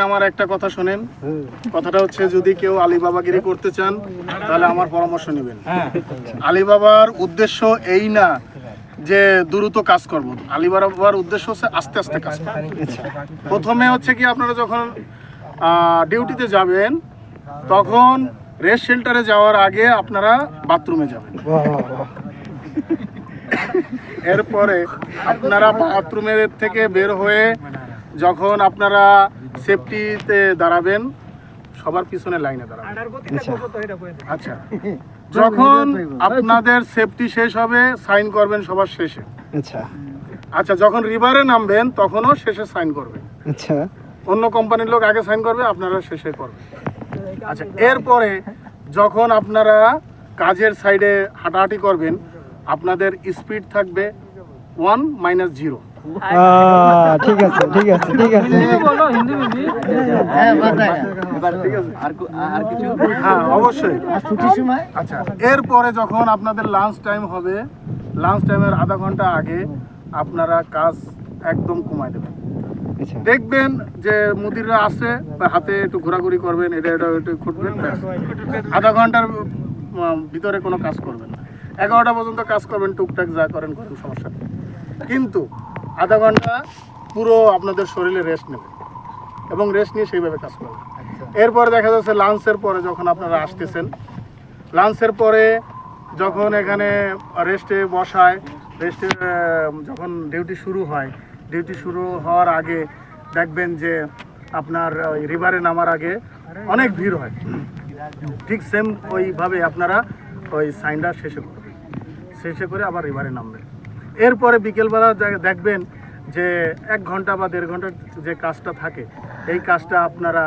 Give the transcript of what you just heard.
আমার একটা কথা শুনেন, কথাটা হচ্ছে যদি কেউ আলিবাবাগিরি করতে চান তাহলে আমার পরামর্শ নেবেন। আলিবাবার উদ্দেশ্য এই না যে দ্রুত কাজ করব, আলিবাবার উদ্দেশ্য হচ্ছে আস্তে আস্তে কাজ করা। প্রথমে হচ্ছে কি আপনারা যখন ডিউটিতে যাবেন তখন রেস্ট শেল্টারে যাওয়ার আগে আপনারা বাথরুমে যাবেন। এরপরে আপনারা বাথরুমের থেকে বের হয়ে যখন আপনারা সেফটিতে দাঁড়াবেন, সবার পিছনে লাইনে দাঁড়াবেন। আচ্ছা, যখন আপনাদের সেফটি শেষ হবে সাইন করবেন সবার শেষে। আচ্ছা, যখন রিভারে নামবেন তখনও শেষে সাইন করবেন। আচ্ছা, অন্য কোম্পানির লোক আগে সাইন করবে, আপনারা শেষে করবেন। আচ্ছা, এরপরে যখন আপনারা কাজের সাইডে হাঁটাহাঁটি করবেন আপনাদের স্পিড থাকবে 1-0। ঠিক আছে ঠিক আছে ঠিক আছে। হ্যাঁ, অবশ্যই। আচ্ছা, এরপরে যখন আপনাদের লাঞ্চ টাইম হবে, লাঞ্চ টাইমের আধা ঘন্টা আগে আপনারা কাজ একদম কমায় দেবেন। দেখবেন যে মুদিররা আছে, হাতে একটু ঘোরাঘুরি করবেন, এটা একটু খুঁটবেন, আধা ঘন্টার ভিতরে কোনো কাজ করবেন না। 11টা পর্যন্ত কাজ করবেন, টুকটাক যা করেন করেন, সমস্যা নেই। কিন্তু আধা ঘন্টা পুরো আপনাদের শরীরে রেস্ট নেবে এবং রেস্ট নিয়ে সেইভাবে কাজ করবেন। এরপরে দেখা যাচ্ছে লাঞ্চের পরে যখন আপনারা আসতেছেন, লাঞ্চের পরে যখন এখানে রেস্টে বসায়, রেস্টে যখন ডিউটি শুরু হয়, ডিউটি শুরু হওয়ার আগে দেখবেন যে আপনার ওই রিভারে নামার আগে অনেক ভিড় হয়। ঠিক সেম ওইভাবে আপনারা ওই সাইনটা শেষে করে আবার রিভারে নামবেন। এরপরে বিকেলবেলা দেখবেন যে 1 ঘন্টা বা 1.5 ঘন্টার যে কাজটা থাকে, এই কাজটা আপনারা